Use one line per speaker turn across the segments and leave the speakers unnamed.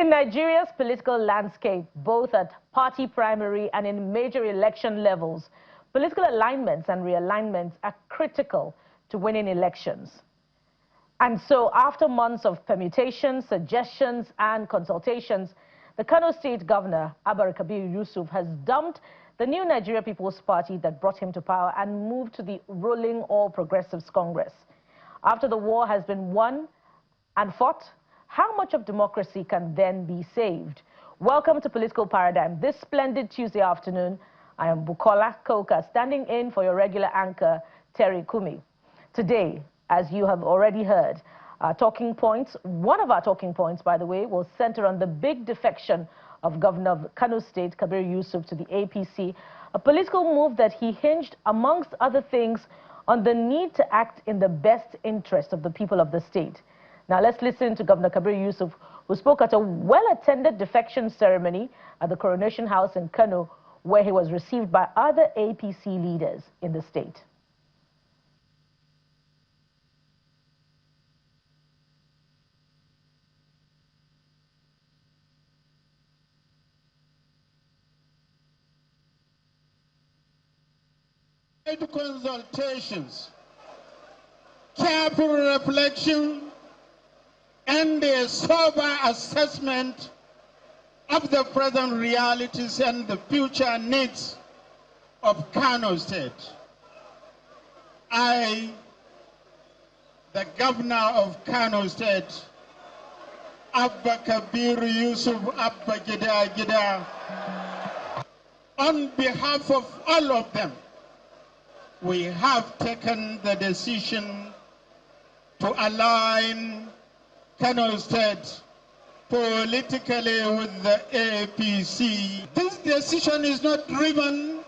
In Nigeria's political landscape, both at party primary and in major election levels, political alignments and realignments are critical to winning elections. And so, after months of permutations, suggestions, and consultations, the Kano State Governor, Advocacy Yusuf, has dumped the new Nigeria People's Party that brought him to power and moved to the ruling All Progressives Congress. After the war has been won and fought, how much of democracy can then be saved? Welcome to Political Paradigm. This splendid Tuesday afternoon, I am Bukola Koka, standing in for your regular anchor, Terry Kumi. Today, as you have already heard, one of our talking points, by the way, will center on the big defection of Governor of Kano State, Kabir Yusuf, to the APC, a political move that he hinged, amongst other things, on the need to act in the best interest of the people of the state. Now let's listen to Governor Kabir Yusuf, who spoke at a well-attended defection ceremony at the Coronation House in Kano, where he was received by other APC leaders in the state.
Consultations, careful reflection, and a sober assessment of the present realities and the future needs of Kano State. I, the Governor of Kano State, Abba Kabir Yusuf Abba Gida, on behalf of all of them, we have taken the decision to align Kano State politically with the APC. This decision is not driven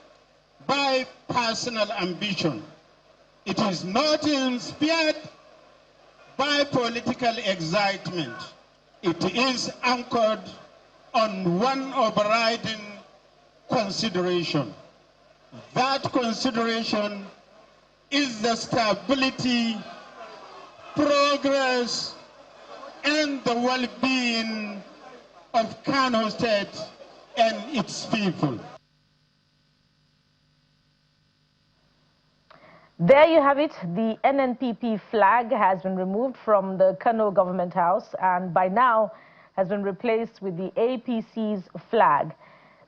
by personal ambition. It is not inspired by political excitement. It is anchored on one overriding consideration. That consideration is the stability, progress, and the well-being of Kano State and its people.
There you have it. The NNPP flag has been removed from the Kano Government House and by now has been replaced with the APC's flag.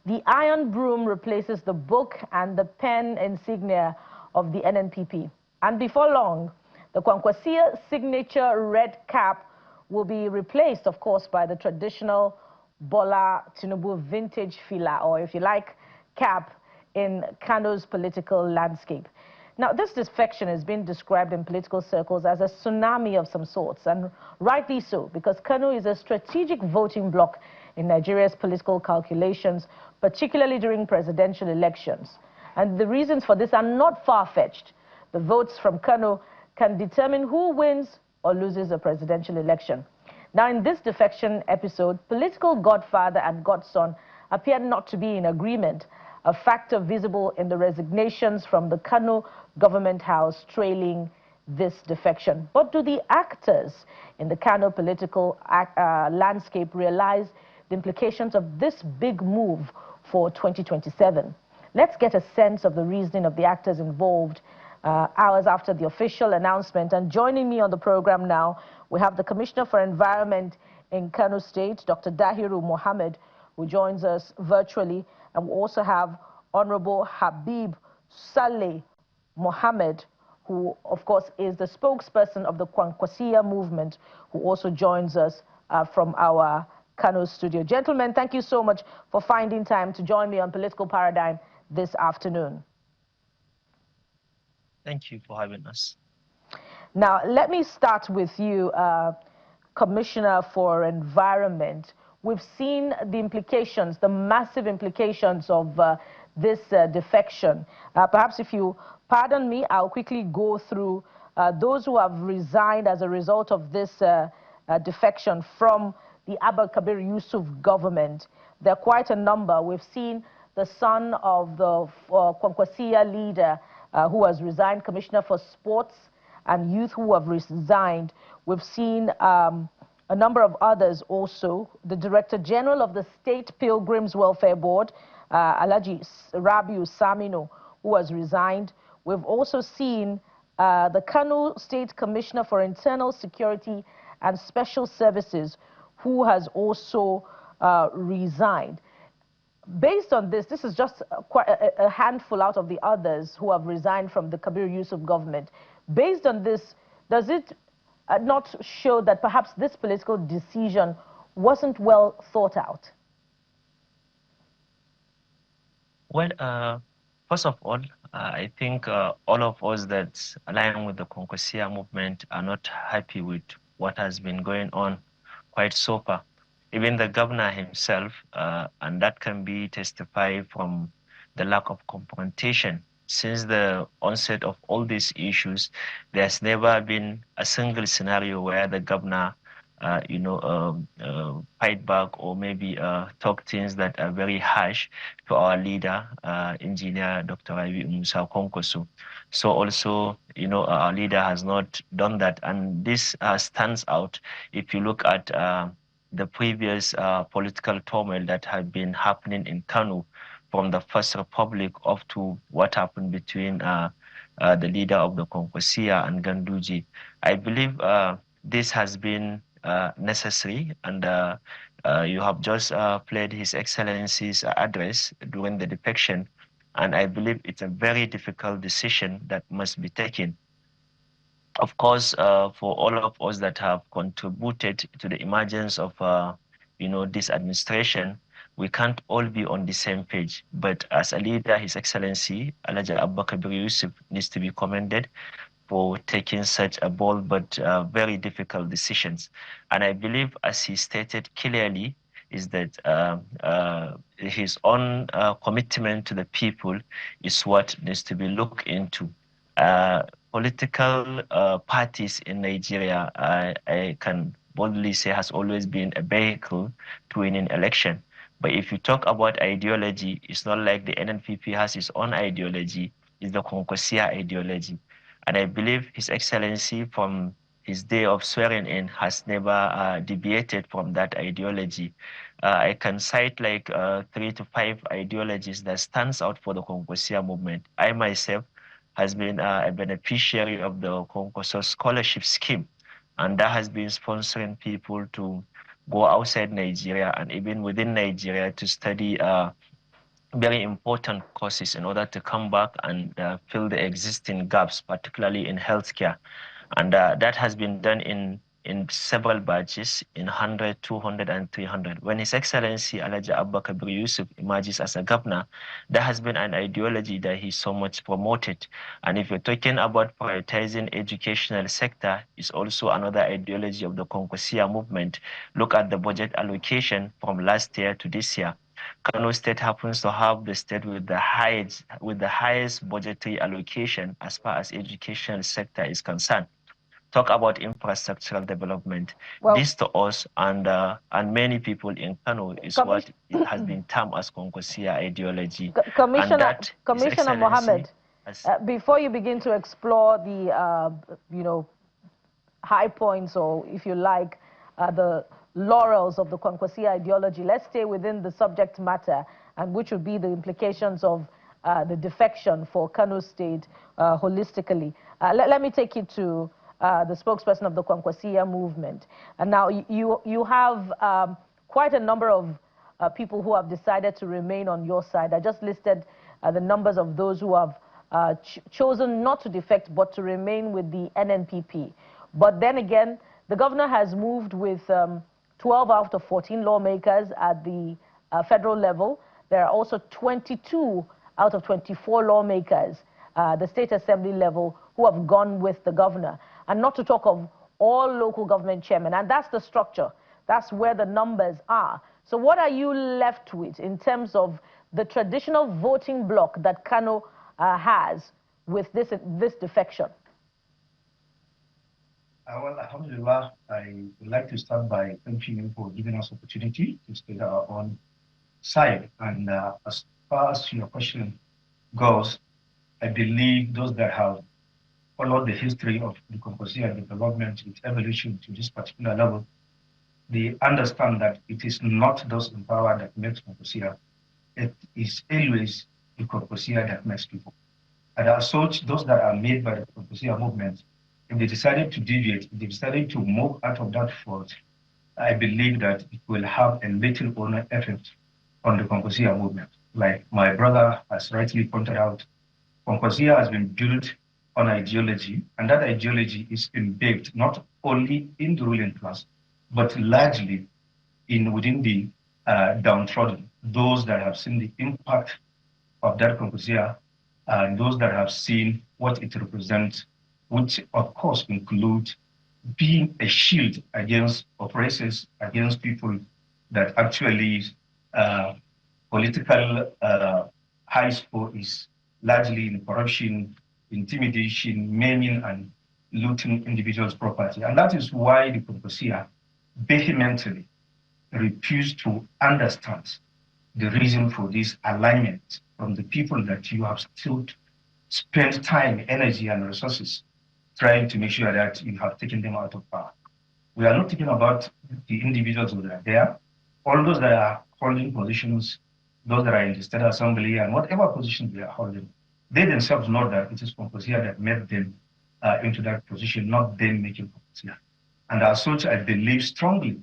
The iron broom replaces the book and the pen insignia of the NNPP. And before long, the Kwankwasia signature red cap will be replaced, of course, by the traditional Bola Tinubu vintage fila, or if you like, cap in Kano's political landscape. Now, this defection has been described in political circles as a tsunami of some sorts, and rightly so, because Kano is a strategic voting bloc in Nigeria's political calculations, particularly during presidential elections. And the reasons for this are not far-fetched. The votes from Kano can determine who wins or loses a presidential election. Now, in this defection episode, political godfather and godson appear not to be in agreement, a factor visible in the resignations from the Kano Government House trailing this defection. But do the actors in the Kano political landscape realize the implications of this big move for 2027? Let's get a sense of the reasoning of the actors involved hours after the official announcement. And joining me on the program now, we have the Commissioner for Environment in Kano State, Dr. Dahiru Mohammed, who joins us virtually. And we also have Honorable Habib Saleh Mohammed, who, of course, is the spokesperson of the Kwankwasia movement, who also joins us from our Kano studio. Gentlemen, thank you so much for finding time to join me on Political Paradigm this afternoon.
Thank you for having us.
Now, let me start with you, Commissioner for Environment. We've seen the implications, the massive implications of this defection. Perhaps if you pardon me, I'll quickly go through those who have resigned as a result of this defection from the Abba Kabir Yusuf government. There are quite a number. We've seen the son of the Kwankwasia leader who has resigned, Commissioner for Sports and Youth who have resigned. We've seen a a number of others also. The Director General of the State Pilgrims Welfare Board, Alhaji Rabiu Saminu, who has resigned. We've also seen the Kano State Commissioner for Internal Security and Special Services, who has also resigned. Based on this is just quite a handful out of the others who have resigned from the Kabir Yusuf government. Based on this, does it not show that perhaps this political decision wasn't well thought out?
Well, first of all, I think all of us that align with the Konkosia movement are not happy with what has been going on quite so far. Even the governor himself, and that can be testified from the lack of confrontation. Since the onset of all these issues, there's never been a single scenario where the governor, fight back or maybe talk things that are very harsh to our leader, Engineer Dr. Rabi Musa Konkosu. So also, our leader has not done that, and this stands out if you look at the previous political turmoil that had been happening in Kano from the First Republic up to what happened between the leader of the Konkosia and Ganduji. I believe this has been necessary, and you have just played His Excellency's address during the defection, and I believe it's a very difficult decision that must be taken. Of course, for all of us that have contributed to the emergence of, this administration, we can't all be on the same page. But as a leader, His Excellency, Alhaji Abubakar Yusuf, needs to be commended for taking such a bold but very difficult decisions. And I believe, as he stated clearly, is that his own commitment to the people is what needs to be looked into. Political parties in Nigeria, I can boldly say, has always been a vehicle to win an election. But if you talk about ideology, it's not like the NNPP has its own ideology, it's the Konkosia ideology. And I believe His Excellency, from his day of swearing in, has never deviated from that ideology. I can cite like 3 to 5 ideologies that stands out for the Konkosia movement. I myself has been a beneficiary of the Konkoso scholarship scheme, and that has been sponsoring people to go outside Nigeria and even within Nigeria to study very important courses in order to come back and fill the existing gaps, particularly in healthcare. And that has been done in several batches, in 100, 200, and 300. When His Excellency Alhaji Abubakar Yusuf emerges as a governor, that has been an ideology that he so much promoted. And if you're talking about prioritizing educational sector, it's also another ideology of the Konkosia movement. Look at the budget allocation from last year to this year. Kano State happens to have the state with the highest budgetary allocation as far as educational sector is concerned. Talk about infrastructural development. Well, this to us and many people in Kano is what it has been termed as Konkosia ideology.
Commissioner Mohammed, before you begin to explore the high points, or if you like, the laurels of the Konkosia ideology, let's stay within the subject matter, and which would be the implications of the defection for Kano State holistically. Let me take you to the spokesperson of the Konkosia movement. And now you have quite a number of people who have decided to remain on your side. I just listed the numbers of those who have chosen not to defect but to remain with the NNPP. But then again, the governor has moved with 12 out of 14 lawmakers at the federal level. There are also 22 out of 24 lawmakers the state assembly level who have gone with the governor. And not to talk of all local government chairmen. And that's the structure. That's where the numbers are. So what are you left with in terms of the traditional voting bloc that Kano has with this defection?
Well, alhamdulillah, I would like to start by thanking you for giving us opportunity to state our own side. And as far as your question goes, I believe those that have followed the history of the Konkosia development, its evolution to this particular level, they understand that it is not those in power that makes Konkosia. It is always the Konkosia that makes people. And as such, those that are made by the Konkosia movement, if they decided to deviate, if they decided to move out of that fault, I believe that it will have a little honor effect on the Konkosia movement. Like my brother has rightly pointed out, Konkosia has been built on ideology, and that ideology is embedded not only in the ruling class, but largely within the downtrodden, those that have seen the impact of that Konkosia, and those that have seen what it represents, which of course include being a shield against oppressors, against people that actually political high score is largely in corruption, intimidation, maiming, and looting individuals' property. And that is why the Konkosia vehemently refused to understand the reason for this alignment from the people that you have still spent time, energy, and resources trying to make sure that you have taken them out of power. We are not talking about the individuals that are there, all those that are holding positions, those that are in the State Assembly, and whatever position they are holding. They themselves know that it is Konkosia that made them into that position, not them making Konkosia. And as such, I believe strongly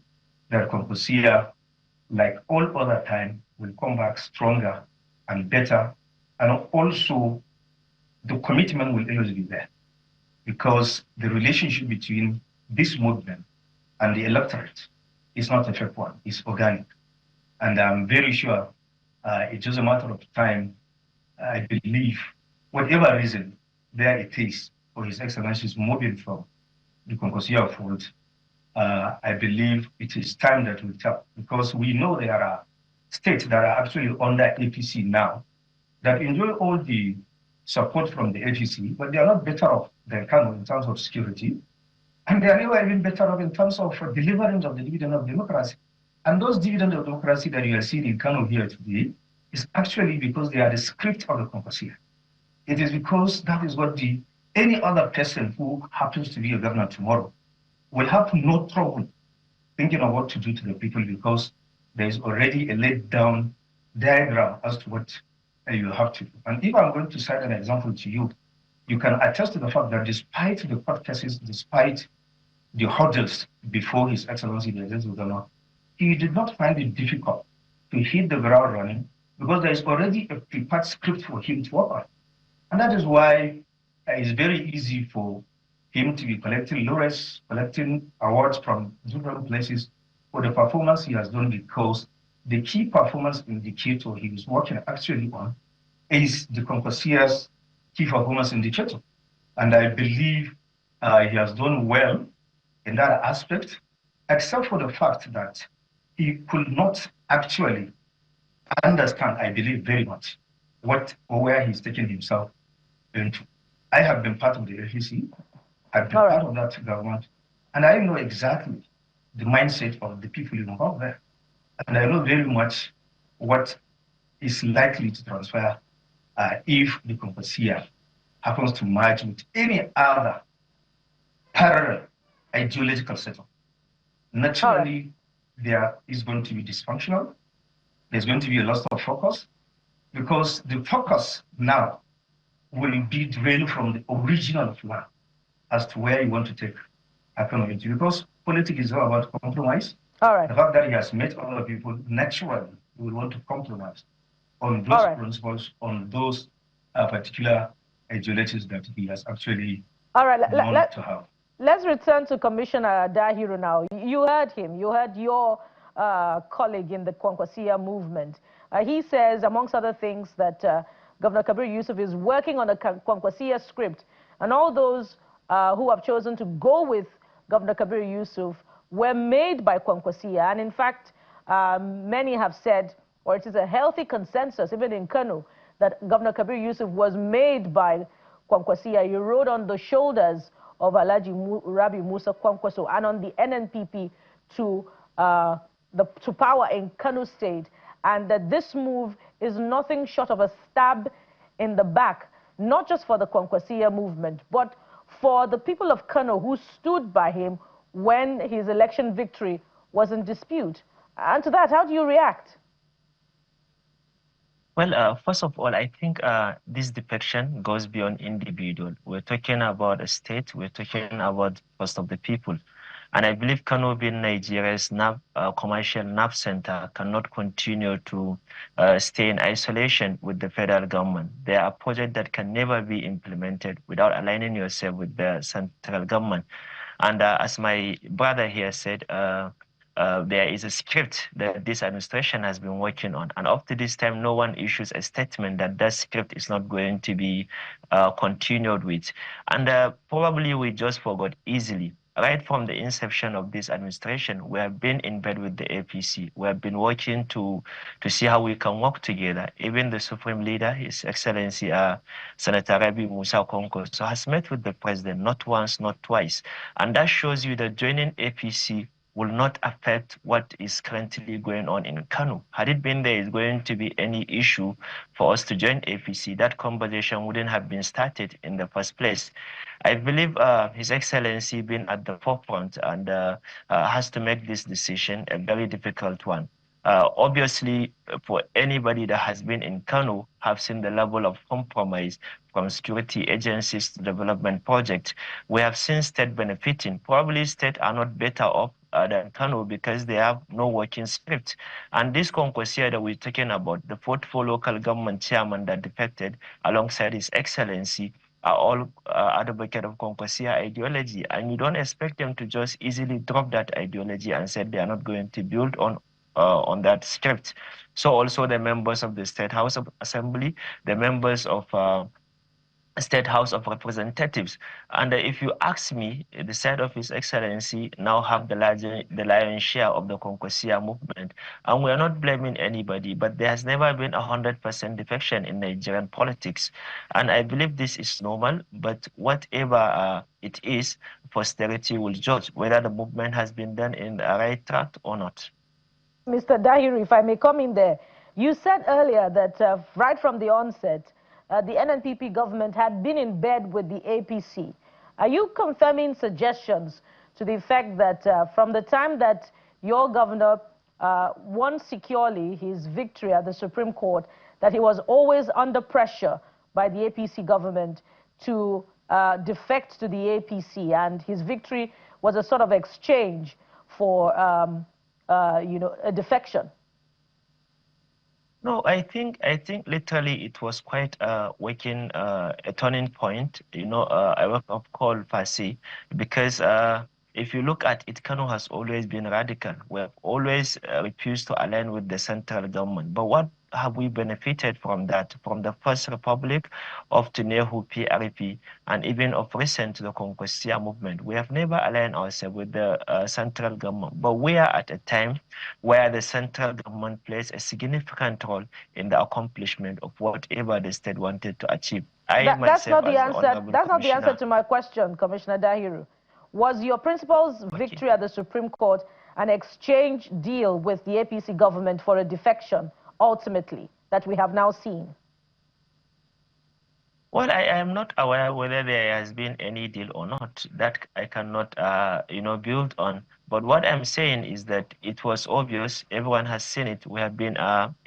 that Konkosia, like all other time, will come back stronger and better. And also, the commitment will always be there, because the relationship between this movement and the electorate is not a fake one, it's organic. And I'm very sure it's just a matter of time. I believe, whatever reason there it is for His Excellency's moving from the Konkosia fold, I believe it is time that we tap, because we know there are states that are actually under APC now that enjoy all the support from the APC, but they are not better off than Kano in terms of security, and they are never even better off in terms of deliverance of the dividend of democracy. And those dividends of democracy that you are seeing in Kano here today is actually because they are the script of the Konkosia. It is because that is what any other person who happens to be a governor tomorrow will have no trouble thinking of what to do to the people, because there is already a laid down diagram as to what you have to do. And if I'm going to cite an example to you, you can attest to the fact that despite the court cases, despite the hurdles before His Excellency the Executive Governor, he did not find it difficult to hit the ground running, because there is already a prepared script for him to work on. And that is why it's very easy for him to be collecting laurels, collecting awards from different places for the performance he has done, because the key performance indicator he is working actually on is the Konkosia's key performance indicator. And I believe he has done well in that aspect, except for the fact that he could not actually understand, I believe, very much what or where he's taking himself into. I have been part of the FEC, I've been part of that government, and I know exactly the mindset of the people involved there. And I know very much what is likely to transpire if the Konkosia happens to merge with any other parallel ideological setup. Naturally, there is going to be dysfunctional. There's going to be a loss of focus, because the focus now will be drained from the original plan as to where you want to take economy, because politics is all about compromise. The fact that he has met other people, naturally will want to compromise on those principles, on those particular ideologies that he has actually known to have.
Let's return to Commissioner Dahiru now. You heard him. You heard your colleague in the Konkosia movement. He says, amongst other things, that Governor Kabir Yusuf is working on a Konkosia script, and all those who have chosen to go with Governor Kabir Yusuf were made by Konkosia. And in fact, many have said, or it is a healthy consensus, even in Kano, that Governor Kabir Yusuf was made by Konkosia. He rode on the shoulders of Alhaji Rabi Musa Kwankwaso and on the NNPP to power in Kano State, and that this move is nothing short of a stab in the back, not just for the Konkosia movement, but for the people of Kano who stood by him when his election victory was in dispute. And to that, how do you react?
Well, first of all, I think this defection goes beyond individual. We're talking about a state. We're talking about first of the people. And I believe Kano being Nigeria's commercial nerve center cannot continue to stay in isolation with the federal government. There are projects that can never be implemented without aligning yourself with the central government. And as my brother here said, there is a script that this administration has been working on. And up to this time, no one issues a statement that that script is not going to be continued with. And probably we just forgot easily. Right from the inception of this administration, we have been in bed with the APC. We have been working to see how we can work together. Even the Supreme Leader, His Excellency Senator Rabi Musa Konko, has met with the President not once, not twice. And that shows you that joining APC will not affect what is currently going on in Kano. Had it been there is going to be any issue for us to join APC, that conversation wouldn't have been started in the first place. I believe His Excellency being at the forefront and has to make this decision a very difficult one. Obviously, for anybody that has been in Kano, have seen the level of compromise from security agencies to development projects. We have seen state benefiting. Probably state are not better off than Kano because they have no working script. And this concourse here that we're talking about, the 44 local government chairman that defected alongside His Excellency, are all advocate of Concoursia ideology, and you don't expect them to just easily drop that ideology and say they are not going to build on that script. So also the members of the State House of Assembly, the members of State House of Representatives. And if you ask me, the side of His Excellency now have the lion's share of the Concoursia movement. And we are not blaming anybody, but there has never been 100% defection in Nigerian politics. And I believe this is normal, but whatever it is, posterity will judge whether the movement has been done in the right track or not.
Mr. Dahiru, if I may come in there, you said earlier that right from the onset, the NNPP government had been in bed with the APC. Are you confirming suggestions to the effect that from the time that your governor won securely his victory at the Supreme Court, that he was always under pressure by the APC government to defect to the APC, and his victory was a sort of exchange for a defection?
No, I think literally it was quite a turning point. I work of call Fasi because if you look at it, Kano has always been radical. We have always refused to align with the central government. But what have we benefited from that? From the First Republic of Tinubu PRP and even of recent the Concoursia movement. We have never aligned ourselves with the central government. But we are at a time where the central government plays a significant role in the accomplishment of whatever the state wanted to achieve.
That's not the answer. That's not the answer to my question, Commissioner Dahiru. Was your principal's victory at the Supreme Court an exchange deal with the APC government for a defection, ultimately, that we have now seen?
Well, I am not aware whether there has been any deal or not. That I cannot, build on. But what I'm saying is that it was obvious. Everyone has seen it. We have been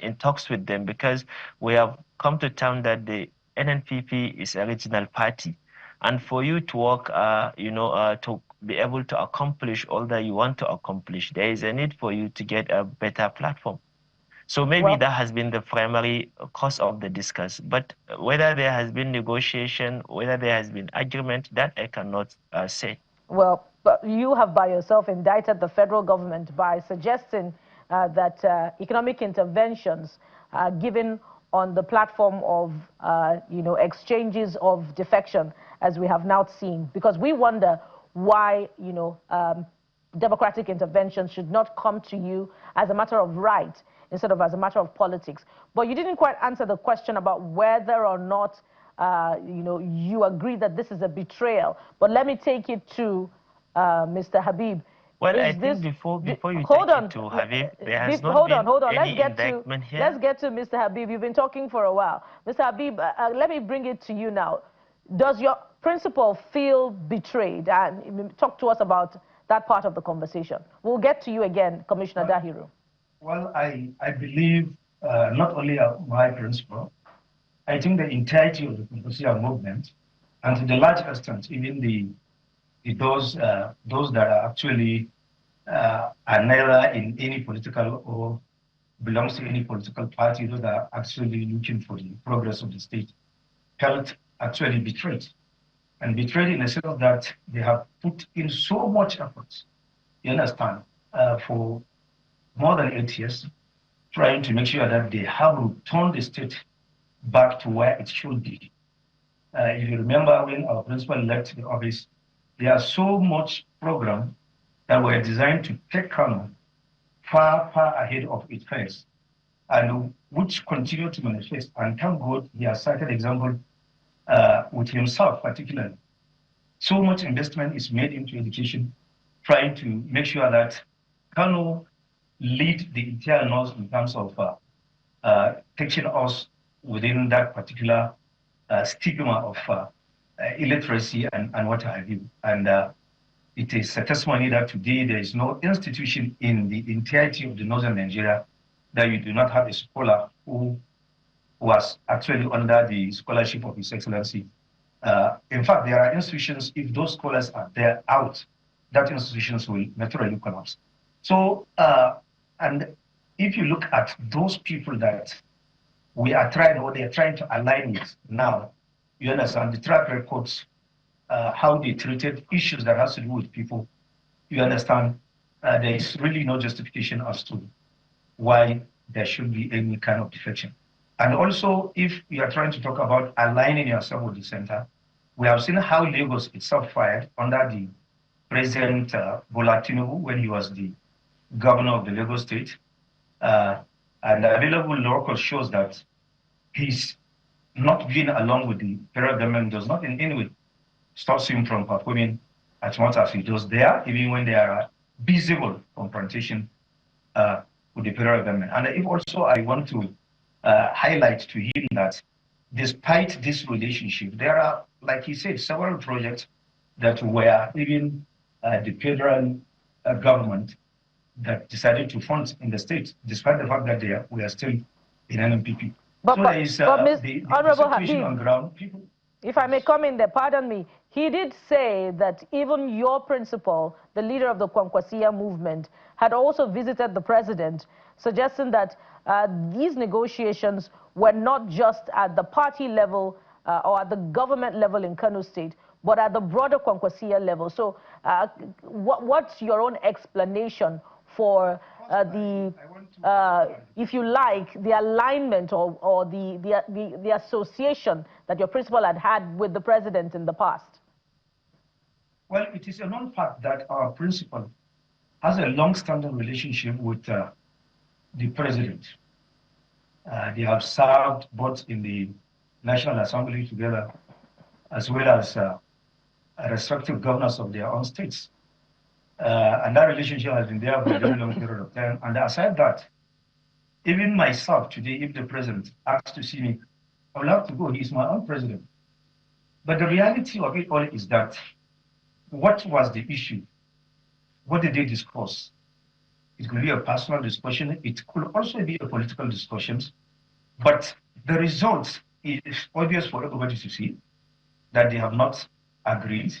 in talks with them because we have come to terms that the NNPP is a regional party. And for you to work, to be able to accomplish all that you want to accomplish, there is a need for you to get a better platform. So maybe that has been the primary cause of the discuss. But whether there has been negotiation, whether there has been agreement, that I cannot say.
Well, but you have by yourself indicted the federal government by suggesting that economic interventions are given on the platform of, exchanges of defection, as we have now seen, because we wonder why, democratic intervention should not come to you as a matter of right instead of as a matter of politics. But you didn't quite answer the question about whether or not, you agree that this is a betrayal. But let me take it to Mr. Habib.
Well, I think before you take it to Habib, there has not been any indictment here.
Let's get to Mr. Habib. You've been talking for a while. Mr. Habib, let me bring it to you now. Does your principal feel betrayed? And talk to us about that part of the conversation. We'll get to you again, Commissioner Dahiru.
Well, I believe not only my principle, I think the entirety of the Confucian movement, and to the large extent, even those that are actually are neither in any political or belongs to any political party, those that are actually looking for the progress of the state, felt actually betrayed. And betrayed in the sense that they have put in so much effort, you understand, for more than 8 years, trying to make sure that they have returned the state back to where it should be. If you remember when our principal left the office, there are so much programs that were designed to take Kano far, far ahead of its phase, and which continue to manifest. And thank God he has cited example with himself particularly. So much investment is made into education, trying to make sure that Kano lead the entire North in terms of taking us within that particular stigma of illiteracy and what have you. And it is a testimony that today there is no institution in the entirety of the northern Nigeria that you do not have a scholar who was actually under the scholarship of His Excellency. In fact, there are institutions, if those scholars are there out, that institutions will naturally collapse. So, and if you look at those people that we are trying, or they are trying to align with now, you understand the track records, how they treated issues that has to do with people, you understand there is really no justification as to why there should be any kind of defection. And also, if you are trying to talk about aligning yourself with the center, we have seen how Lagos itself fired under the President Bola Tinubu when he was the governor of the Lagos state. And the available record shows that he's not being along with the federal government does not in any way stop him from performing as much as he does there, even when there are visible confrontation with the federal government. And if also I want to highlight to him that despite this relationship, there are, like he said, several projects that were even the federal government that decided to fund in the state, despite the fact that we are still in NNPP.
But,
so there is the
Honorable
situation
Habib,
on ground. People,
if I may come in there, pardon me, he did say that even your principal, the leader of the Kwankwasiya movement, had also visited the president, suggesting that these negotiations were not just at the party level or at the government level in Kano State, but at the broader Kwankwasiya level. So what's your own explanation for if you like, the alignment or the association that your principal had with the president in the past?
Well, it is a known fact that our principal has a long-standing relationship with the president. They have served both in the National Assembly together, as well as respective governors of their own states. And that relationship has been there for a very long period of time. And aside that, even myself today, if the president asks to see me, I would love to go. He's my own president. But the reality of it all is that what was the issue? What did they discuss? It could be a personal discussion. It could also be a political discussion. But the result is obvious for everybody to see that they have not agreed.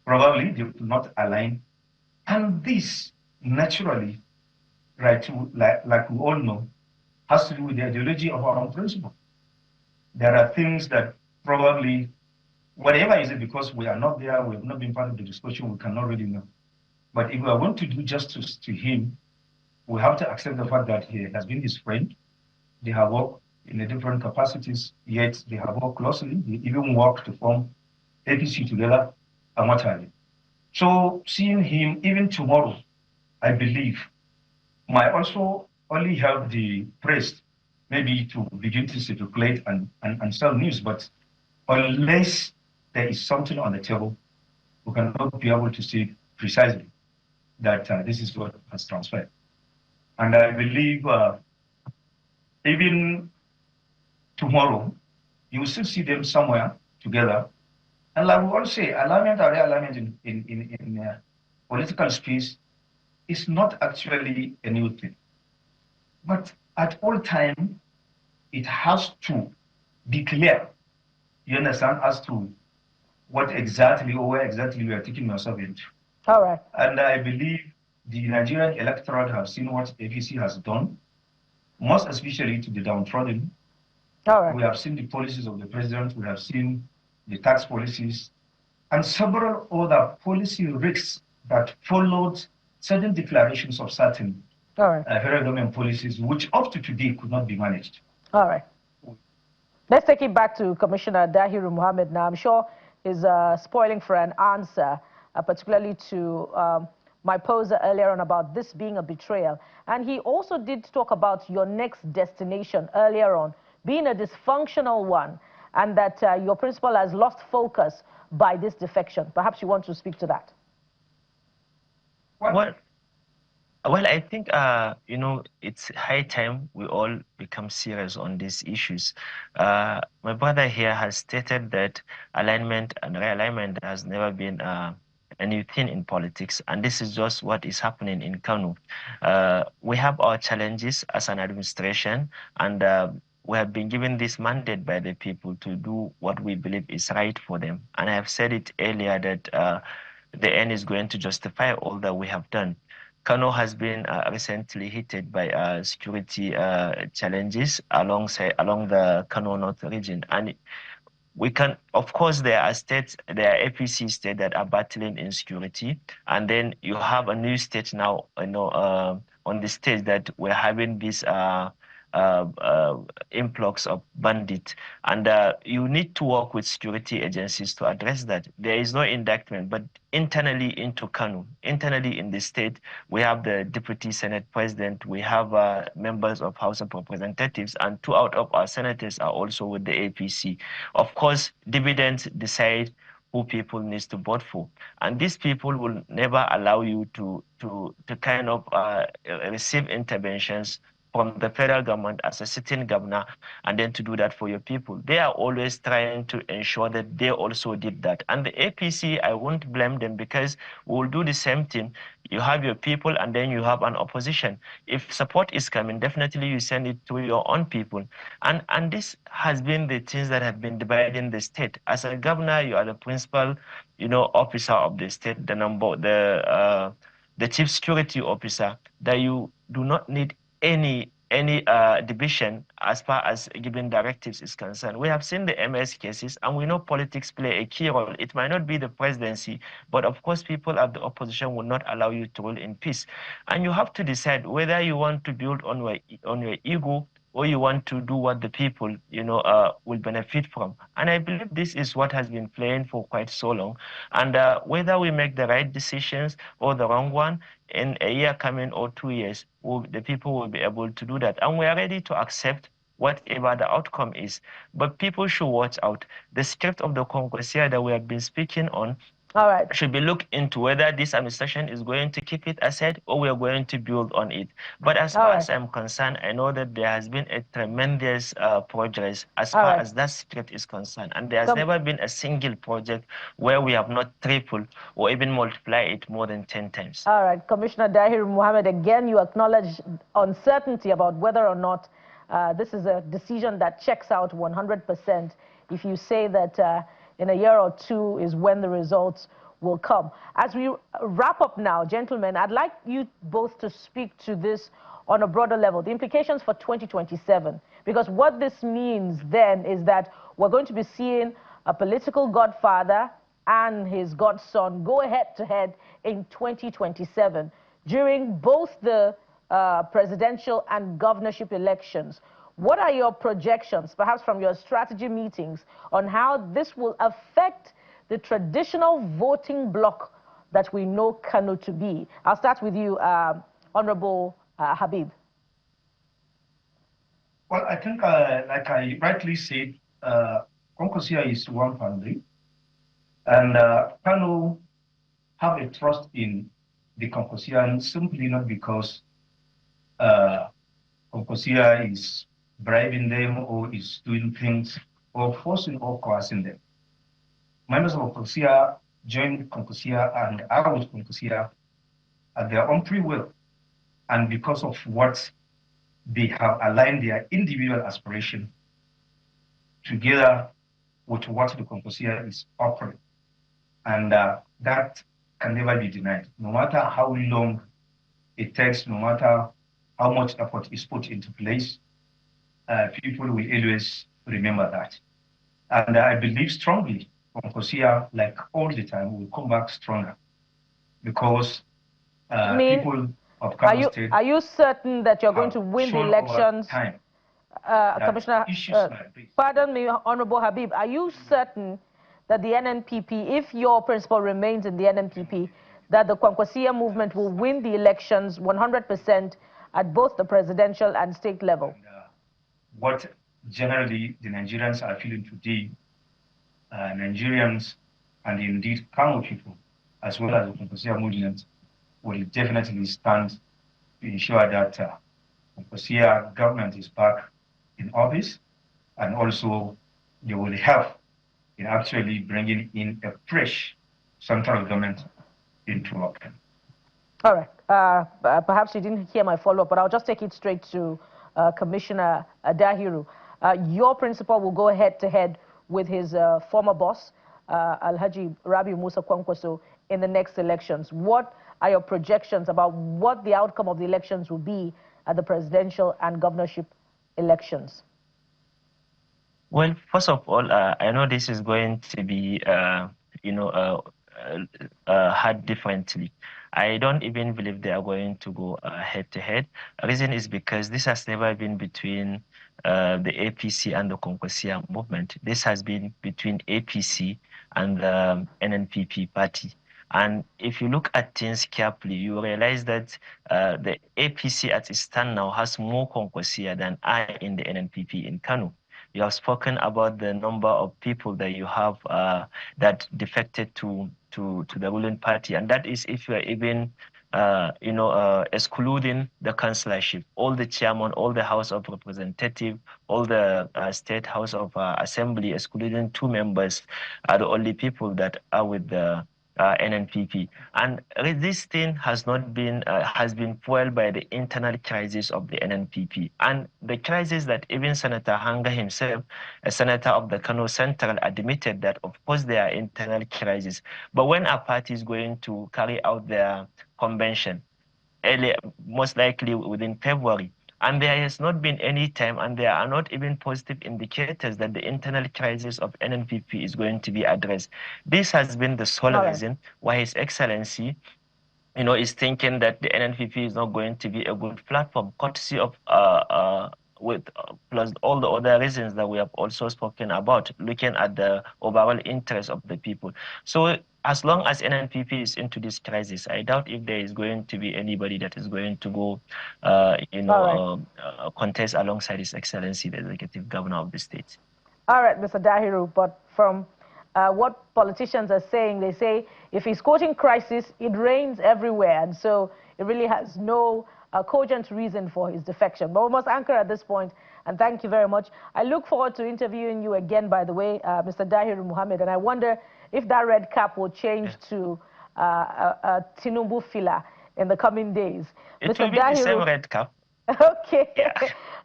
Probably they will not align. And this, naturally, right, like we all know, has to do with the ideology of our own principle. There are things that probably, whatever is it, because we are not there, we have not been part of the discussion, we cannot really know. But if we are going to do justice to him, we have to accept the fact that he has been his friend. They have worked in the different capacities, yet they have worked closely. They even worked to form APC together and what have you. So seeing him even tomorrow, I believe, might also only help the press maybe to begin to circulate and sell news. But unless there is something on the table, we cannot be able to say precisely that this is what has transpired. And I believe even tomorrow, you will still see them somewhere together. And like we all say, alignment or realignment political space is not actually a new thing. But at all times, it has to be clear, you understand, as to what exactly or where exactly we are taking yourself into.
All right.
And I believe the Nigerian electorate have seen what APC has done, most especially to the downtrodden.
All right.
We have seen the policies of the president, we have seen the tax policies, and several other policy risks that followed certain declarations of certain federal government policies, which up to today could not be managed.
All right. Let's take it back to Commissioner Dahiru Mohammed now. I'm sure he's spoiling for an answer, particularly to my poser earlier on about this being a betrayal. And he also did talk about your next destination earlier on, being a dysfunctional one, and that your principal has lost focus by this defection. Perhaps you want to speak to that.
Well, I think, you know, it's high time we all become serious on these issues. My brother here has stated that alignment and realignment has never been a new thing in politics, and this is just what is happening in Kano. We have our challenges as an administration, and we have been given this mandate by the people to do what we believe is right for them. And I have said it earlier that the end is going to justify all that we have done. Kano has been recently hit by security challenges along the Kano North region, and we can, of course, there are states, there are APC states that are battling insecurity, and then you have a new state now, you know, on the stage that we're having this influx of bandits, and you need to work with security agencies to address that. There is no indictment, but internally into Kano, internally in the state, we have the Deputy Senate President, we have members of House of Representatives, and 2 out of our senators are also with the APC. Of course, dividends decide who people need to vote for, and these people will never allow you to kind of receive interventions from the federal government as a sitting governor, and then to do that for your people. They are always trying to ensure that they also did that. And the APC, I won't blame them, because we will do the same thing. You have your people, and then you have an opposition. If support is coming, definitely you send it to your own people. And this has been the things that have been dividing the state. As a governor, you are the principal, you know, officer of the state, the chief security officer, that you do not need any division as far as giving directives is concerned. We have seen the MS cases, and we know politics play a key role. It might not be the presidency, but of course people at the opposition will not allow you to rule in peace. And you have to decide whether you want to build on your ego, or you want to do what the people, you know, will benefit from. And I believe this is what has been playing for quite so long. And whether we make the right decisions or the wrong one, in a year coming or 2 years, the people will be able to do that. And we are ready to accept whatever the outcome is. But people should watch out. The script of the Congress here that we have been speaking on should be looked into whether this administration is going to keep it aside, or we are going to build on it. But as far as I'm concerned, I know that there has been a tremendous progress as far as that script is concerned. And there has never been a single project where we have not tripled or even multiplied it more than 10 times.
All right, Commissioner Dahiru Mohammed, again, you acknowledge uncertainty about whether or not this is a decision that checks out 100%. If you say that in a year or 2 is when the results will come. As we wrap up now, gentlemen, I'd like you both to speak to this on a broader level, the implications for 2027. Because what this means then is that we're going to be seeing a political godfather and his godson go head-to-head in 2027 during both the presidential and governorship elections. What are your projections, perhaps from your strategy meetings, on how this will affect the traditional voting bloc that we know Kano to be? I'll start with you, Honorable Habib.
Well, I think, like I rightly said, Konkosia is one family, and Kano have a trust in the Konkosian simply not because Konkosia is bribing them or is doing things or forcing or coercing them. Members of Konkosia joined Konkosia and are with Konkosia at their own free will, and because of what they have aligned their individual aspiration together with what the Concosia is offering. And that can never be denied. No matter how long it takes, no matter how much effort is put into place, people will always remember that. And I believe strongly Concosia, like all the time, will come back stronger because people of Kano State...
Are you certain that you're going to win the elections? Commissioner, pardon me, Honorable Habib, are you certain that the NNPP, if your principle remains in the NNPP, that the Kwankwasiya movement will win the elections 100% at both the presidential and state level?
And, what generally the Nigerians are feeling today, Nigerians and indeed Kano people, as well as the Kwankwasiya movement, will definitely stand to ensure that Kwankwasiya government is back in office, and also they will help in actually bringing in a fresh central government into office.
All right. Perhaps you didn't hear my follow-up, but I'll just take it straight to Commissioner Dahiru. Your principal will go head-to-head with his former boss, Alhaji Rabi Musa Kwankwaso, in the next elections. What are your projections about what the outcome of the elections will be at the presidential and governorship elections?
Well, first of all, I know this is going to be, had differently. I don't even believe they are going to go head-to-head. The reason is because this has never been between the APC and the Kwankwasiya movement. This has been between APC and the NNPP party. And if you look at things carefully, you realize that the APC at its stand now has more Kwankwasiya than I in the NNPP in Kano. You have spoken about the number of people that you have that defected to the ruling party, and that is if you are even excluding the councillorship, all the chairman, all the House of Representatives, all the State House of Assembly, excluding 2 members, are the only people that are with the NNPP. And this thing has not been has been fueled by the internal crisis of the NNPP, and the crisis that even Senator Hanga himself, a senator of the Kano Central, admitted that of course there are internal crises, but when a party is going to carry out their convention, early, most likely within February, and there has not been any time, and there are not even positive indicators that the internal crisis of NNPP is going to be addressed. This has been the sole reason why His Excellency, is thinking that the NNPP is not going to be a good platform, courtesy of plus all the other reasons that we have also spoken about, looking at the overall interest of the people. So as long as NNPP is into this crisis, I doubt if there is going to be anybody that is going to go, contest alongside His Excellency, the Executive Governor of the state.
All right, Mr. Dahiru, but from what politicians are saying, they say if he's quoting crisis, it rains everywhere, and so it really has no cogent reason for his defection. But we must anchor at this point, and thank you very much. I look forward to interviewing you again, by the way, Mr. Dahiru Muhammad, and I wonder if that red cap will change to Tinubu fila in the coming days.
It will be the same red cap.
Okay.
Yeah.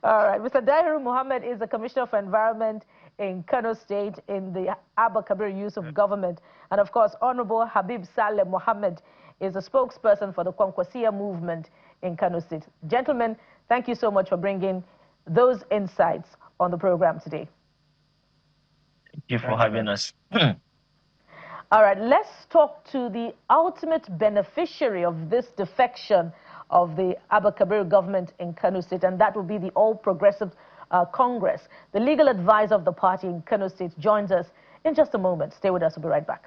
All right. Mr. Dahiru Muhammad is the Commissioner for Environment in Kano State in the Abba Kabir Yusuf government. And of course, Honorable Habib Saleh Mohammed is a spokesperson for the Kwankwasiya movement in Kano State. Gentlemen, thank you so much for bringing those insights on the program today.
Thank you for having us.
All right, let's talk to the ultimate beneficiary of this defection of the Abba Kabir government in Kano State, and that will be the All Progressive Congress. The legal advisor of the party in Kano State joins us in just a moment. Stay with us, we'll be right back.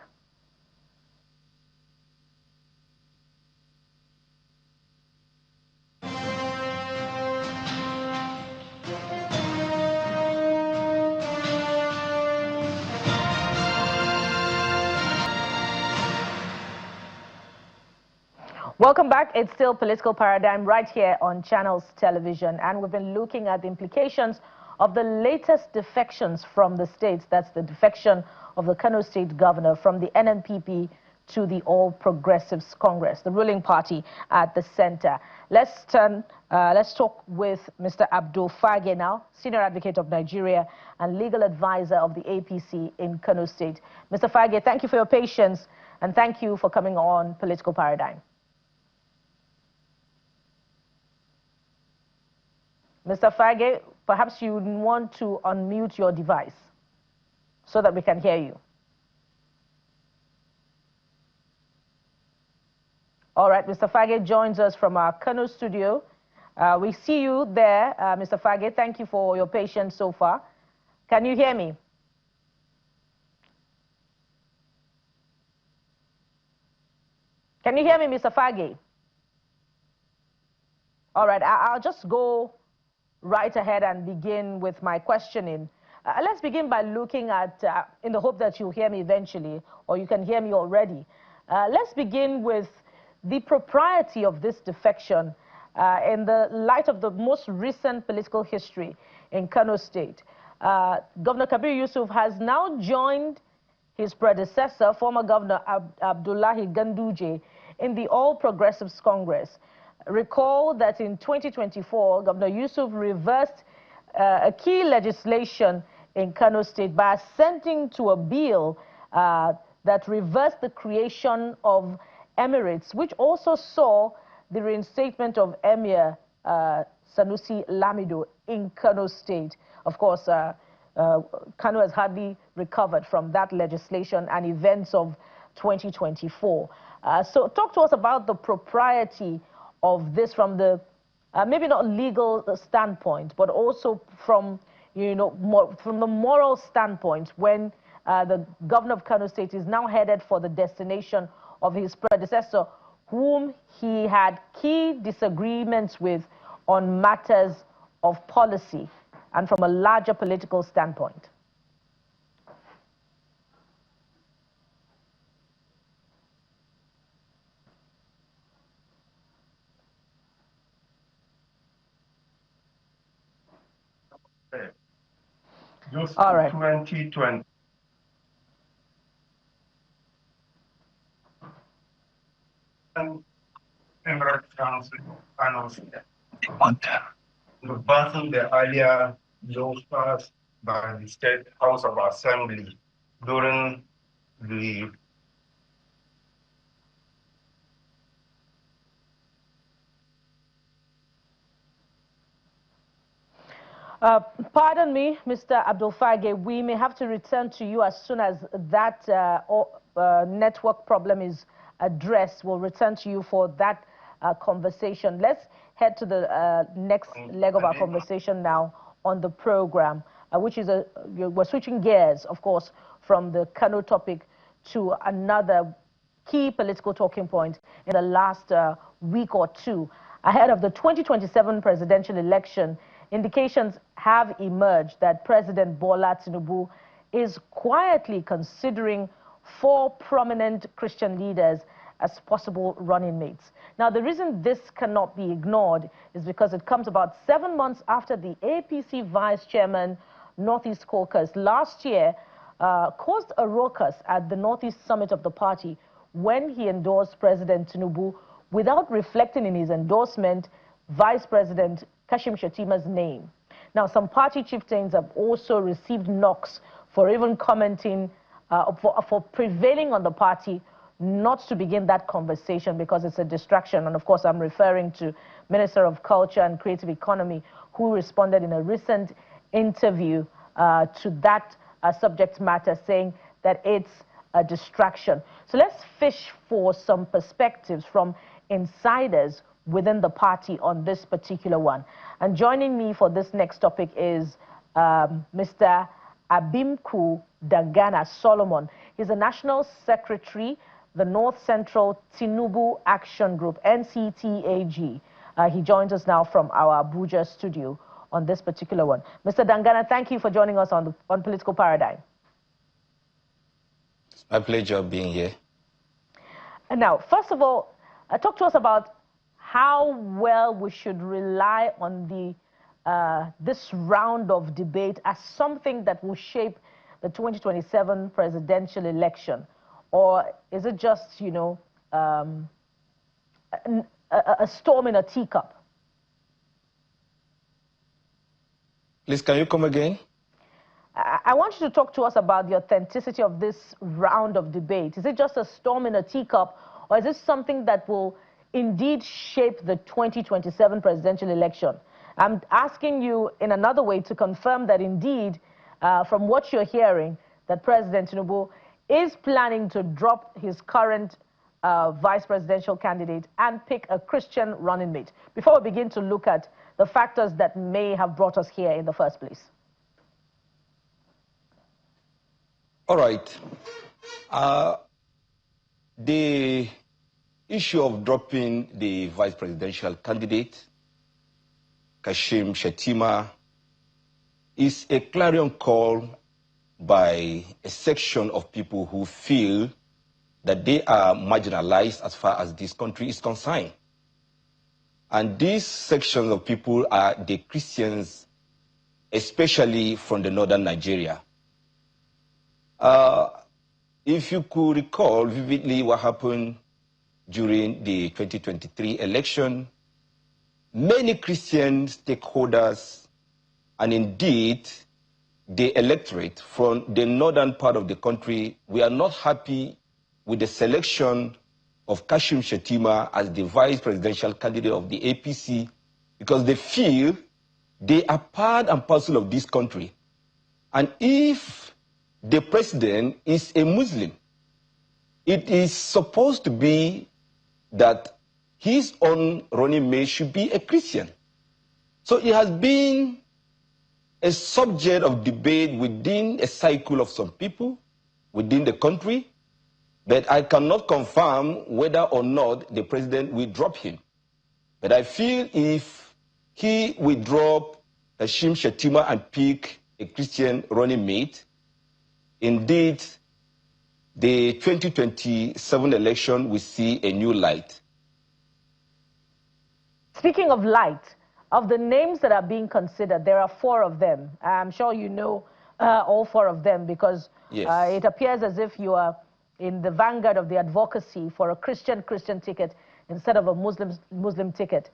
Welcome back. It's still Political Paradigm right here on Channels Television, and we've been looking at the implications of the latest defections from the states. That's the defection of the Kano State governor from the NNPP to the All Progressives Congress, the ruling party at the center. Let's talk with Mr. Abdul Fage now, Senior Advocate of Nigeria and Legal Advisor of the APC in Kano State. Mr. Fage, thank you for your patience and thank you for coming on Political Paradigm. Mr. Fage, perhaps you want to unmute your device so that we can hear you. All right, Mr. Fage joins us from our Kano studio. We see you there, Mr. Fage. Thank you for your patience so far. Can you hear me? Can you hear me, Mr. Fage? All right, I'll just go right ahead and begin with my questioning. Let's begin by looking at, in the hope that you'll hear me eventually, or you can hear me already. Let's begin with the propriety of this defection in the light of the most recent political history in Kano State. Governor Kabir Yusuf has now joined his predecessor, former Governor Abdullahi Ganduje, in the All Progressives Congress. Recall that in 2024, Governor Yusuf reversed a key legislation in Kano State by assenting to a bill that reversed the creation of Emirates, which also saw the reinstatement of Emir Sanusi Lamido in Kano State. Of course, Kano has hardly recovered from that legislation and events of 2024. So talk to us about the propriety of this from the, maybe not legal standpoint, but also from, from the moral standpoint when the governor of Kano State is now headed for the destination of his predecessor, whom he had key disagreements with on matters of policy and from a larger political standpoint.
Just
all right.
2020. Emirate Council announced reversing the earlier laws passed by the State House of Assembly during the
pardon me, Mr. Abdul Fage, we may have to return to you as soon as that network problem is addressed. We'll return to you for that conversation. Let's head to the next leg of our conversation now on the program, which is we're switching gears, of course, from the Kano topic to another key political talking point in the last week or two. Ahead of the 2027 presidential election, indications have emerged that President Bola Tinubu is quietly considering 4 prominent Christian leaders as possible running mates. Now, the reason this cannot be ignored is because it comes about 7 months after the APC Vice Chairman Northeast Caucus last year caused a ruckus at the Northeast Summit of the party when he endorsed President Tinubu without reflecting in his endorsement Vice President Kashim Shettima's name. Now, some party chieftains have also received knocks for even commenting, for prevailing on the party not to begin that conversation because it's a distraction. And of course, I'm referring to Minister of Culture and Creative Economy, who responded in a recent interview to that subject matter, saying that it's a distraction. So let's fish for some perspectives from insiders within the party on this particular one. And joining me for this next topic is Mr. Abimku Dangana Solomon. He's the National Secretary, the North Central Tinubu Action Group, NCTAG. He joins us now from our Abuja studio on this particular one. Mr. Dangana, thank you for joining us on Political Paradigm.
It's my pleasure being here.
And now, first of all, talk to us about how well we should rely on this round of debate as something that will shape the 2027 presidential election. or is it just, you know, a storm in a teacup?
Please, can you come again?
I want you to talk to us about the authenticity of this round of debate. Is it just a storm in a teacup, or is this something that will indeed shape the 2027 presidential election? I'm asking you in another way to confirm that indeed, from what you're hearing, that President Tinubu is planning to drop his current vice presidential candidate and pick a Christian running mate, before we begin to look at the factors that may have brought us here in the first place.
All right. The issue of dropping the vice presidential candidate, Kashim Shettima, is a clarion call by a section of people who feel that they are marginalized as far as this country is concerned. And these sections of people are the Christians, especially from the northern Nigeria. If you could recall vividly what happened during the 2023 election, many Christian stakeholders, and indeed the electorate from the northern part of the country, we are not happy with the selection of Kashim Shettima as the vice presidential candidate of the APC, because they feel they are part and parcel of this country. And if the president is a Muslim, it is supposed to be that his own running mate should be a Christian. So it has been a subject of debate within a cycle of some people within the country, but I cannot confirm whether or not the president will drop him. But I feel if he will drop Kashim Shettima and pick a Christian running mate, indeed, the 2027 election will see a new light.
Speaking of light, of the names that are being considered, there are 4 of them. I'm sure you know all 4 of them, because
yes,
it appears as if you are in the vanguard of the advocacy for a Christian ticket instead of a Muslim ticket.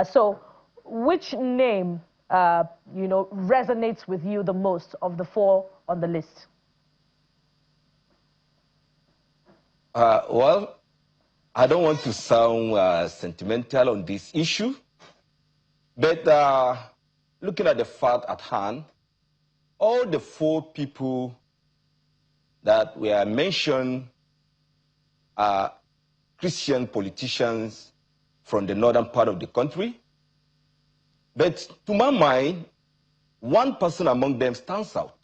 So which name, you know, resonates with you the most of the 4 on the list?
Well, I don't want to sound sentimental on this issue, but looking at the fact at hand, all the 4 people that were mentioned are Christian politicians from the northern part of the country. But to my mind, one person among them stands out,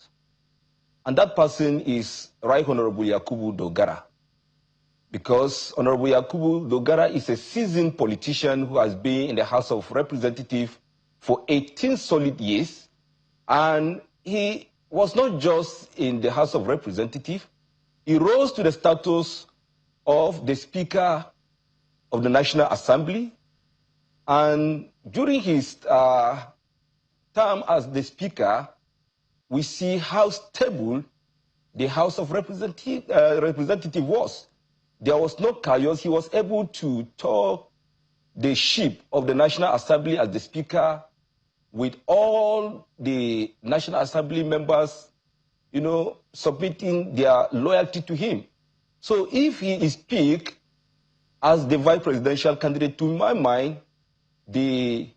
and that person is Right Honorable Yakubu Dogara. Because Honorable Yakubu Dogara is a seasoned politician who has been in the House of Representatives for 18 solid years. And he was not just in the House of Representatives, he rose to the status of the Speaker of the National Assembly. And during his term as the Speaker, we see how stable the House of Representatives was. There was no chaos. He was able to talk the ship of the National Assembly as the Speaker, with all the National Assembly members, you know, submitting their loyalty to him. So if he is picked as the vice presidential candidate, to my mind, the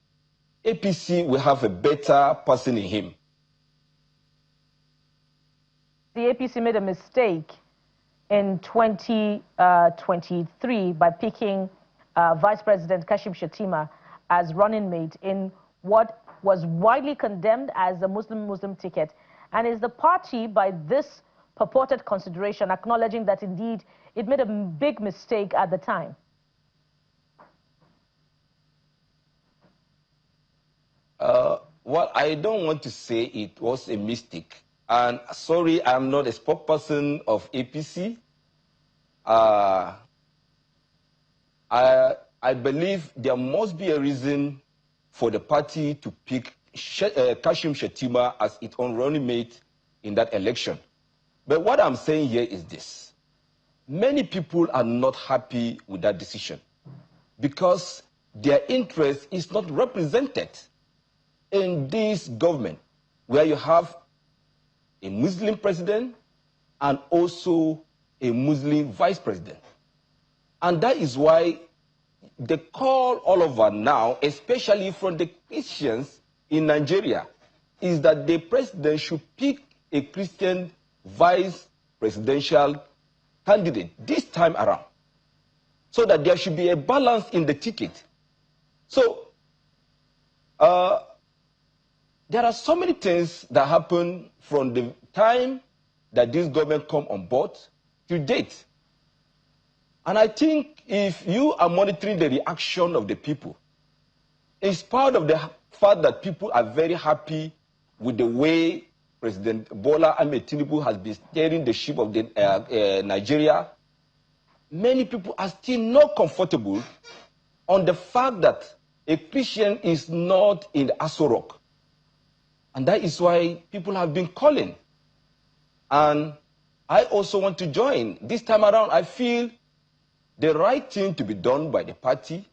APC will have a better person in him.
The APC made a mistake in 2023 by picking Vice President Kashim Shettima as running mate in what was widely condemned as a Muslim ticket. And is the party, by this purported consideration, acknowledging that indeed it made a big mistake at the time?
Well, I don't want to say it was a mistake. And sorry, I'm not a spokesperson of APC. I believe there must be a reason for the party to pick Kashim Shettima as its own running mate in that election. But what I'm saying here is this. many people are not happy with that decision because their interest is not represented in this government, where you have a Muslim president and also a Muslim vice president. And that is why the call all over now, especially from the Christians in Nigeria, is that the president should pick a Christian vice presidential candidate this time around, so that there should be a balance in the ticket. So there are so many things that happen from the time that this government come on board to date. And I think if you are monitoring the reaction of the people, it's part of the fact that people are very happy with the way President Bola Ahmed Tinubu has been steering the ship of Nigeria. Many people are still not comfortable on the fact that a Christian is not in the Aso Rock. And that is why people have been calling. And I also want to join. This time around, I feel the right thing to be done by the party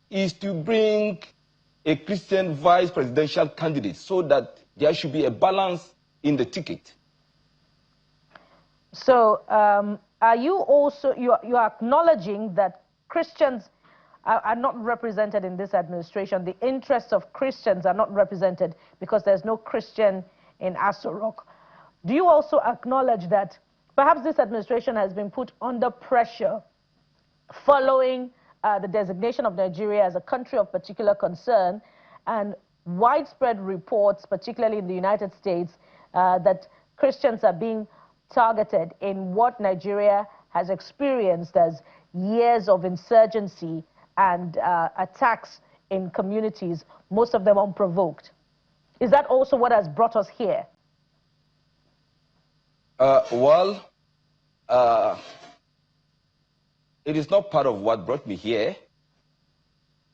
is to bring a Christian vice presidential candidate so that there should be a balance in the ticket.
So are you also, you're acknowledging that Christians are not represented in this administration? The interests of Christians are not represented because there's no Christian in Aso Rock. Do you also acknowledge that perhaps this administration has been put under pressure following the designation of Nigeria as a country of particular concern and widespread reports, particularly in the United States, that Christians are being targeted in what Nigeria has experienced as years of insurgency and attacks in communities, most of them unprovoked? Is that also what has brought us here?
It is not part of what brought me here.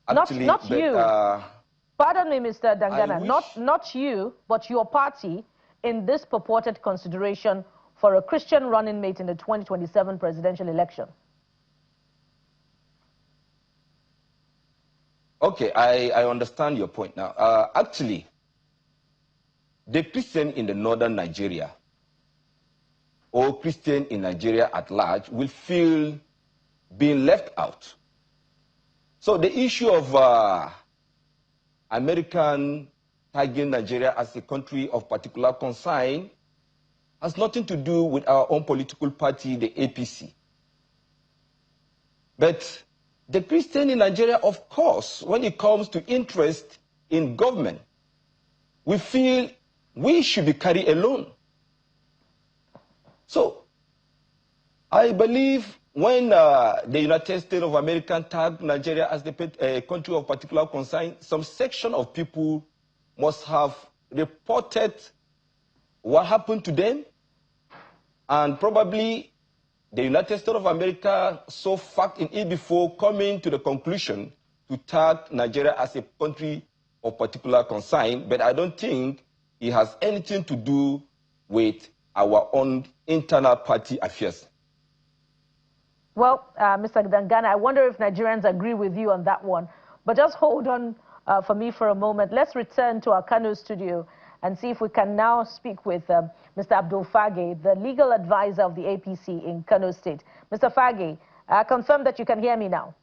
Actually,
not you. Pardon me, Mr. Dangana. Not you, but your party in this purported consideration for a Christian running mate in the 2027 presidential election.
Okay, I understand your point now. Actually, the Christian in the northern Nigeria or Christian in Nigeria at large will feel being left out. So the issue of American tagging Nigeria as a country of particular concern has nothing to do with our own political party, the APC. But the Christian in Nigeria, of course, when it comes to interest in government, we feel we should be carried alone. So I believe when the United States of America tagged Nigeria as a country of particular concern, some section of people must have reported what happened to them, and probably the United States of America saw fact in it before coming to the conclusion to tag Nigeria as a country of particular concern, but I don't think it has anything to do with our own internal party affairs.
Well, Mr. Dangana, I wonder if Nigerians agree with you on that one. But just hold on for me for a moment. Let's return to our Kano studio and see if we can now speak with Mr. Abdul Fage, the legal advisor of the APC in Kano State. Mr. Fage, confirm that you can hear me now.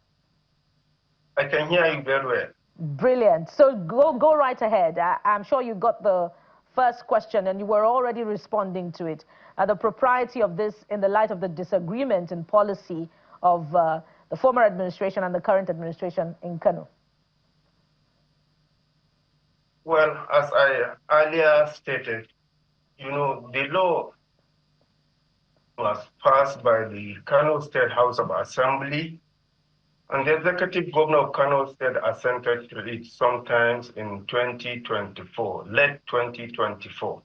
I can hear you very well.
Brilliant. So go right ahead. I'm sure you got the first question and you were already responding to it. The propriety of this in the light of the disagreement in policy of the former administration and the current administration in Kano.
Well, as I earlier stated, you know, the law was passed by the Kano State House of Assembly, and the executive governor of Kano State assented to it sometimes in 2024, late 2024.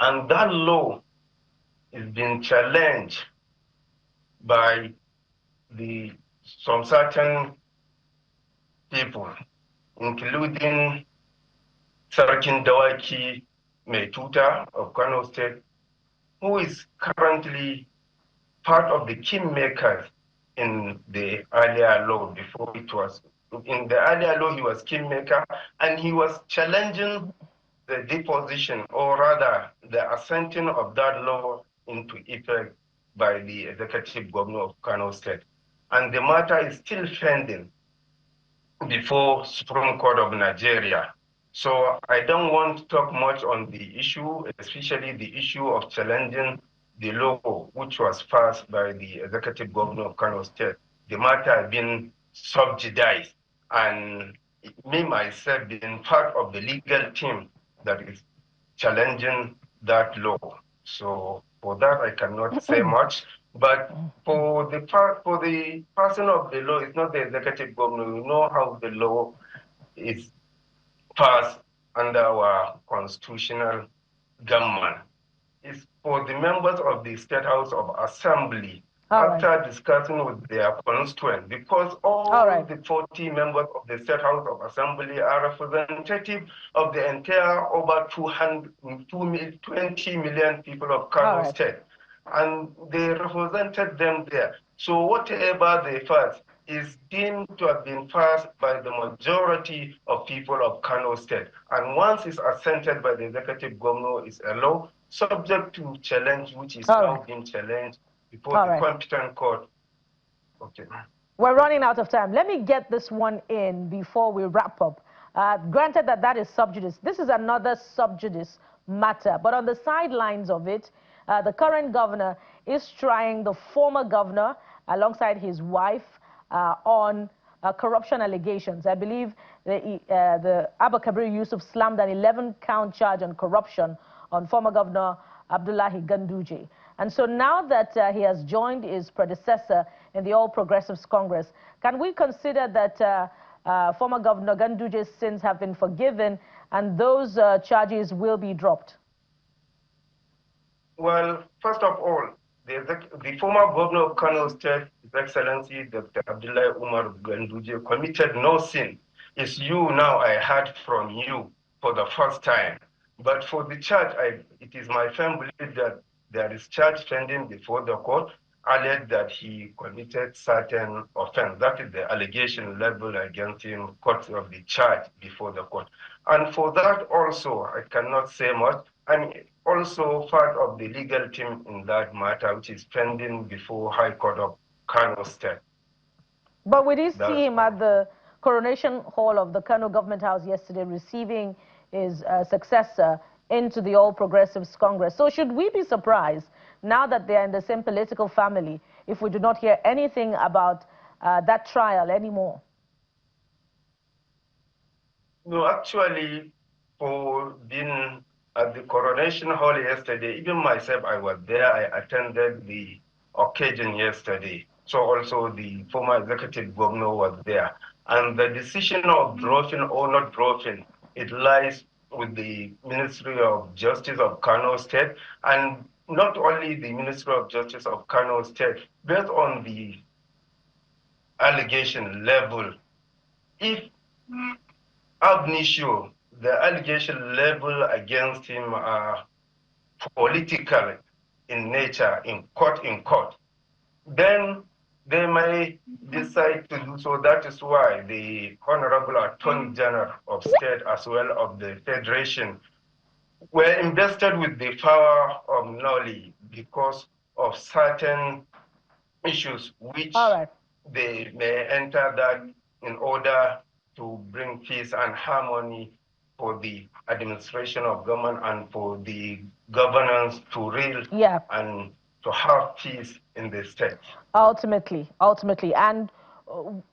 And that law is being challenged by some certain people, including Sarakin Dawaki Metuta of Kano State, who is currently part of the kingmakers in the earlier law before it was. In the earlier law, he was kingmaker, and he was challenging the deposition, or rather the assenting of that law into effect by the executive governor of Kano State. And the matter is still pending before Supreme Court of Nigeria. So I don't want to talk much on the issue, especially the issue of challenging the law which was passed by the executive governor of Kano State. The matter has been subsidized, and me myself being part of the legal team that is challenging that law. So for that I cannot say much. But for the person of the law, it's not the executive governor. You know how the law is passed under our constitutional government. It's for the members of the State House of Assembly, after discussing with their constituents, because all the 40 members of the State House of Assembly are representative of the entire over 20 million people of Kano State. And they represented them there. So whatever they pass is deemed to have been passed by the majority of people of Kano State. And once it's assented by the executive governor, it's a law subject to challenge, which is now being challenged before the competent court. Okay.
We're running out of time. Let me get this one in before we wrap up. Granted that is sub judice. This is another sub judice matter, but on the sidelines of it, the current governor is trying the former governor alongside his wife on corruption allegations. I believe the Abba Yusuf slammed an 11-count charge on corruption on former governor Abdullahi Ganduje. And so now that he has joined his predecessor in the All Progressives Congress, can we consider that former Governor Ganduje's sins have been forgiven and those charges will be dropped?
Well, first of all, the former governor of Kano State, His Excellency Dr. Abdullahi Umar Ganduje, committed no sin. It's you now I heard from you for the first time. But for the charge, it is my firm belief that there is charge pending before the court, alleged that he committed certain offense. That is the allegation level against him, court of the charge before the court. And for that also, I cannot say much. I'm also part of the legal team in that matter, which is pending before High Court of Kano State.
But we did see him at the Coronation Hall of the Kano Government House yesterday receiving his successor into the All Progressives Congress. So should we be surprised, now that they are in the same political family, if we do not hear anything about that trial anymore?
No, actually, for being at the Coronation Hall yesterday, even myself, I was there. I attended the occasion yesterday. So also the former executive governor was there. And the decision of dropping or not dropping, it lies with the Ministry of Justice of Kano State, and not only the Ministry of Justice of Kano State, based on the allegation level. If ab initio, the allegation level against him are political in nature, in court, then they may decide to do so. That is why the Honorable Attorney General of State as well of the Federation were invested with the power of knowledge because of certain issues which they may enter that in order to bring peace and harmony for the administration of government and for the governance to rule and to have peace in the state.
Ultimately. And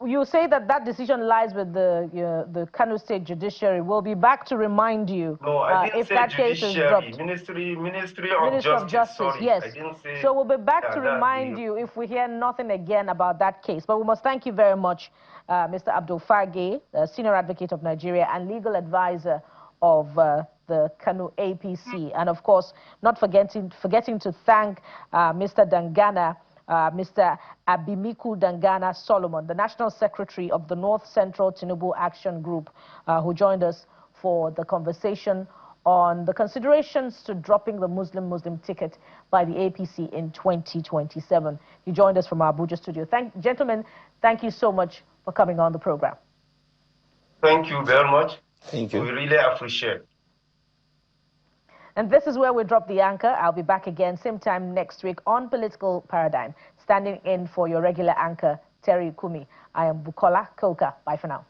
you say that that decision lies with the Kano State Judiciary. We'll be back to remind you.
No, I didn't
if
say
that
judiciary,
case is dropped.
Ministry of Justice. Sorry,
yes.
I didn't say,
so we'll be back to remind you if we hear nothing again about that case. But we must thank you very much, Mr. Abdul Fage, Senior Advocate of Nigeria and Legal Advisor of the Kano APC. And of course, not forgetting to thank Mr. Dangana, Mr. Abimiku Dangana Solomon, the National Secretary of the North Central Tinubu Action Group, who joined us for the conversation on the considerations to dropping the Muslim ticket by the APC in 2027. You joined us from our Abuja studio. Gentlemen, thank you so much for coming on the program.
Thank you very much.
Thank you.
We really appreciate it.
And this is where we drop the anchor. I'll be back again same time next week on Political Paradigm, standing in for your regular anchor, Terry Kumi. I am Bukola Koka. Bye for now.